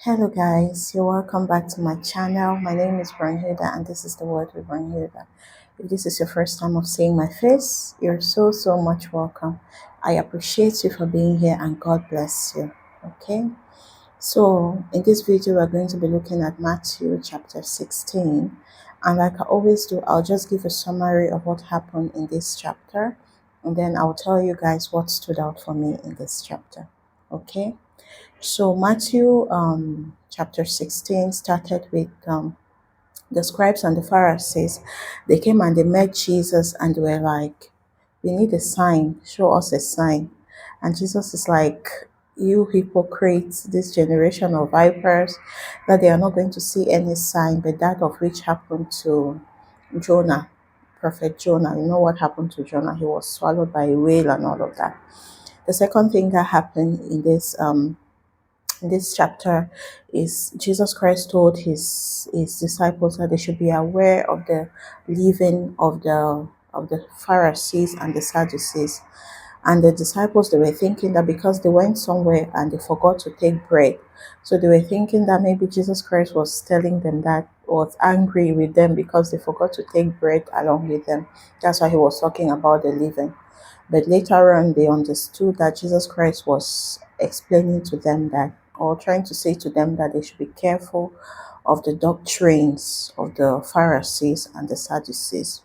Hello guys, you're welcome back to my channel. My name is Brunhilda and this is the Word with Brunhilda. If this is your first time of seeing my face, you're so much welcome. I appreciate you for being here and God bless you. Okay, so in this video we're going to be looking at Matthew chapter 16, and like I always do, I'll just give a summary of what happened in this chapter and then I'll tell you guys what stood out for me in this chapter. Okay, so Matthew chapter 16 started with the scribes and the Pharisees. They came and they met Jesus and they were like, we need a sign, show us a sign. And Jesus is like, you hypocrites, this generation of vipers, that they are not going to see any sign but that of which happened to Jonah, prophet Jonah. You know what happened to Jonah? He was swallowed by a whale and all of that. The second thing that happened in this chapter is Jesus Christ told his disciples that they should be aware of the leaven of the Pharisees and the Sadducees. And the disciples, they were thinking that because they went somewhere and they forgot to take bread, so they were thinking that maybe Jesus Christ was telling them that, was angry with them because they forgot to take bread along with them. That's why he was talking about the leaven. But later on, they understood that Jesus Christ was explaining to them that, or trying to say to them that they should be careful of the doctrines of the Pharisees and the Sadducees.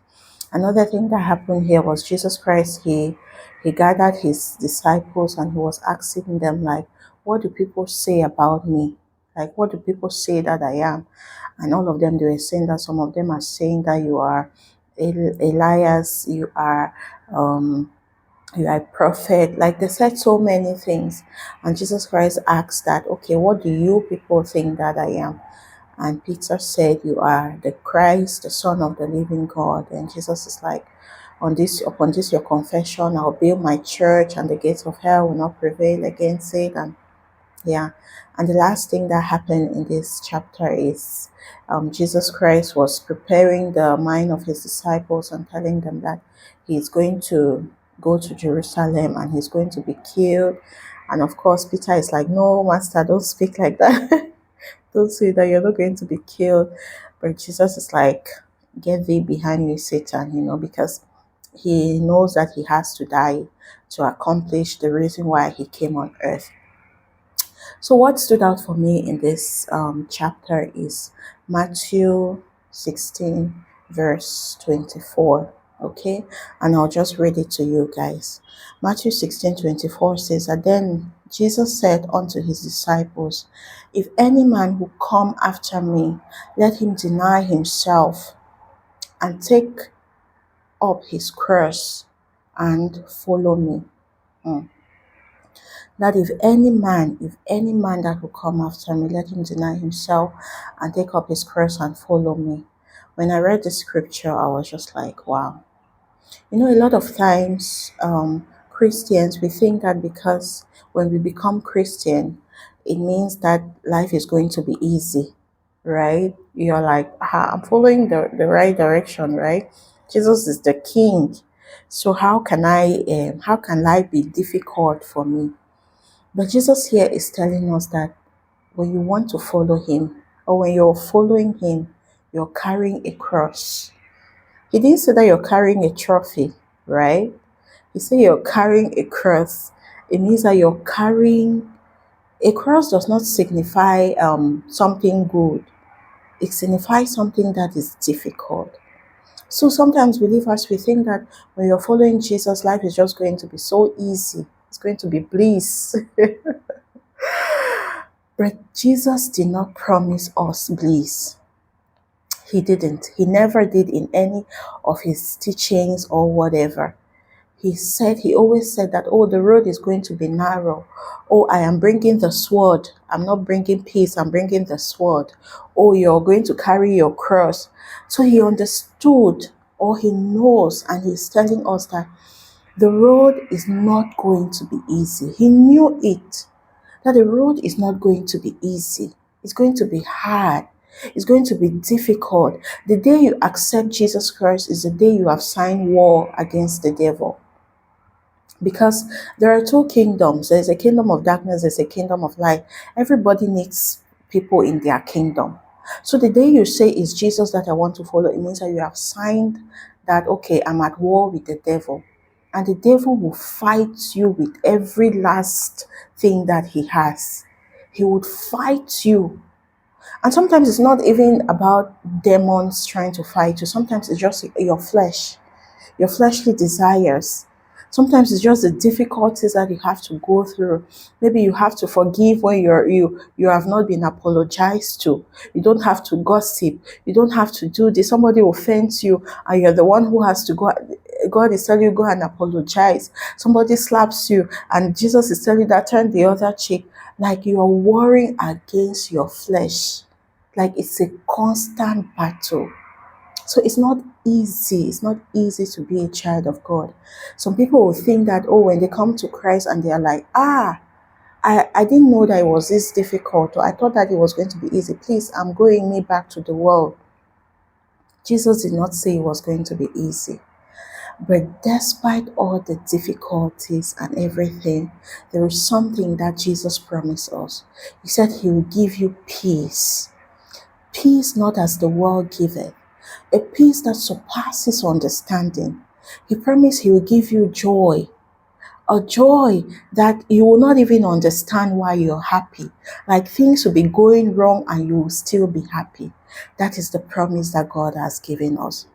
Another thing that happened here was Jesus Christ, he gathered his disciples and he was asking them, like, what do people say about me? Like, what do people say that I am? And all of them, they were saying that some of them are saying that you are Elias, um, you are a prophet. Like, they said so many things. And Jesus Christ asked that, okay, what do you people think that I am? And Peter said, you are the Christ, the Son of the living God. And Jesus is like, upon this your confession, I'll build my church and the gates of hell will not prevail against it. And yeah. And the last thing that happened in this chapter is Jesus Christ was preparing the mind of his disciples and telling them that he's going to go to Jerusalem and he's going to be killed. And of course, Peter is like, no, Master, don't speak like that. Don't say that you're not going to be killed. But Jesus is like, get thee behind me, Satan, because he knows that he has to die to accomplish the reason why he came on earth. So what stood out for me in this chapter is Matthew 16 verse 24. Okay, and I'll just read it to you guys. Matthew 16:24 says that then Jesus said unto his disciples, if any man who come after me, let him deny himself and take up his cross and follow me. That if any man that will come after me, let him deny himself and take up his cross and follow me. When I read the scripture, I was just like, wow. A lot of times, Christians, we think that because when we become Christian, it means that life is going to be easy, right? You're like, I'm following the right direction, right? Jesus is the King. So how can life be difficult for me? But Jesus here is telling us that when you want to follow him, or when you're following him, you're carrying a cross. He didn't say that you're carrying a trophy, right? He said you're carrying a cross. It means that you're carrying a cross. Does not signify something good. It signifies something that is difficult. So sometimes believers, we think that when you're following Jesus, life is just going to be so easy. It's going to be bliss. But Jesus did not promise us bliss. He didn't. He never did in any of his teachings or whatever. He always said that, oh, the road is going to be narrow. Oh, I am bringing the sword. I'm not bringing peace. I'm bringing the sword. Oh, you're going to carry your cross. So he understood, or he knows, and he's telling us that the road is not going to be easy. He knew it, that the road is not going to be easy. It's going to be hard. It's going to be difficult. The day you accept Jesus Christ is the day you have signed war against the devil. Because there are two kingdoms. There's a kingdom of darkness, there's a kingdom of light. Everybody needs people in their kingdom. So the day you say it's Jesus that I want to follow, it means that you have signed that, okay, I'm at war with the devil. And the devil will fight you with every last thing that he has. He would fight you. And sometimes it's not even about demons trying to fight you. Sometimes it's just your flesh, your fleshly desires. Sometimes it's just the difficulties that you have to go through. Maybe you have to forgive when you have not been apologized to. You don't have to gossip. You don't have to do this. Somebody offends you and you're the one who has to go. God is telling you, go and apologize. Somebody slaps you and Jesus is telling you that turn the other cheek. Like you are warring against your flesh. Like it's a constant battle. So it's not easy. It's not easy to be a child of God. Some people will think that, oh, when they come to Christ and they are like, I didn't know that it was this difficult, or I thought that it was going to be easy. Please, I'm going me back to the world. Jesus did not say it was going to be easy. But despite all the difficulties and everything, there is something that Jesus promised us. He said he will give you peace. Peace not as the world giveth. A peace that surpasses understanding. He promised he will give you joy. A joy that you will not even understand why you're happy. Like things will be going wrong and you will still be happy. That is the promise that God has given us.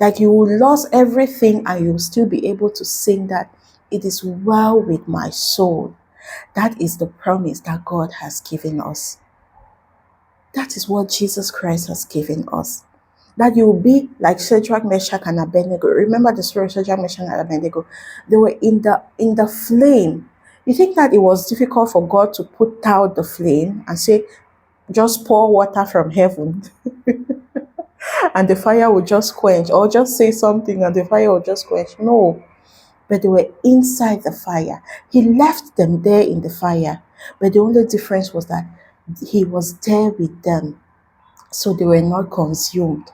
Like you will lose everything and you will still be able to sing that it is well with my soul. That is the promise that God has given us. That is what Jesus Christ has given us. That you will be like Shadrach, Meshach, and Abednego. Remember the story of Shadrach, Meshach, and Abednego? They were in the flame. You think that it was difficult for God to put out the flame and say, just pour water from heaven and the fire will just quench, or just say something and the fire will just quench? No. But they were inside the fire. He left them there in the fire. But the only difference was that he was there with them. So they were not consumed.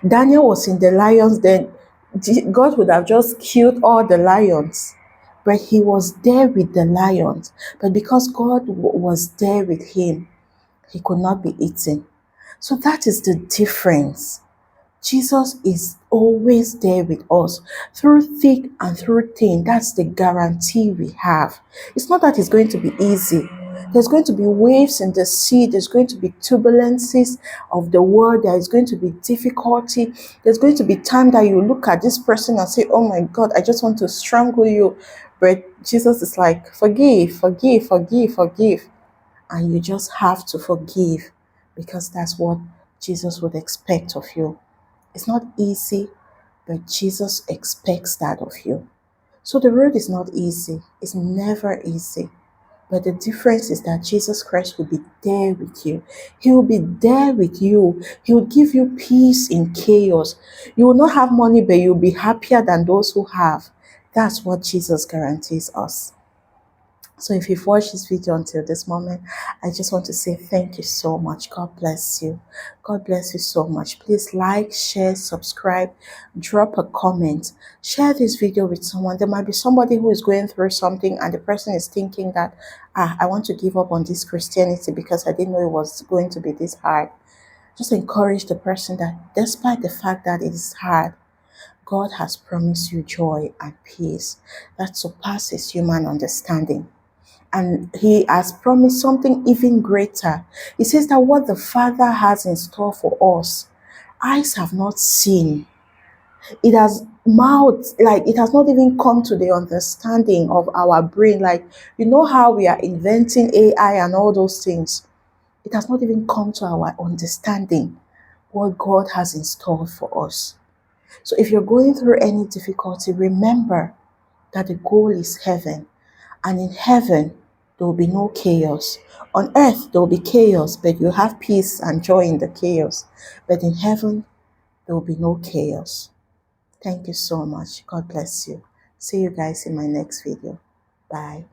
Daniel was in the lions den. God would have just killed all the lions. But he was there with the lions. But because God was there with him, he could not be eaten. So that is the difference. Jesus is always there with us through thick and through thin. That's the guarantee we have. It's not that it's going to be easy. There's going to be waves in the sea. There's going to be turbulences of the world. There is going to be difficulty. There's going to be time that you look at this person and say, oh my God, I just want to strangle you. But Jesus is like, forgive, forgive, forgive, forgive. And you just have to forgive because that's what Jesus would expect of you. It's not easy, but Jesus expects that of you. So the road is not easy. It's never easy. But the difference is that Jesus Christ will be there with you. He will be there with you. He will give you peace in chaos. You will not have money, but you'll be happier than those who have. That's what Jesus guarantees us. So if you've watched this video until this moment, I just want to say thank you so much. God bless you. God bless you so much. Please like, share, subscribe, drop a comment. Share this video with someone. There might be somebody who is going through something and the person is thinking that, I want to give up on this Christianity because I didn't know it was going to be this hard. Just encourage the person that despite the fact that it is hard, God has promised you joy and peace that surpasses human understanding. And he has promised something even greater. He says that what the Father has in store for us, eyes have not seen. It has mouths, like it has not even come to the understanding of our brain. Like, you know how we are inventing AI and all those things. It has not even come to our understanding what God has in store for us. So if you're going through any difficulty, remember that the goal is heaven. And in heaven, there will be no chaos. On earth, there will be chaos, but you have peace and joy in the chaos. But in heaven, there will be no chaos. Thank you so much. God bless you. See you guys in my next video. Bye.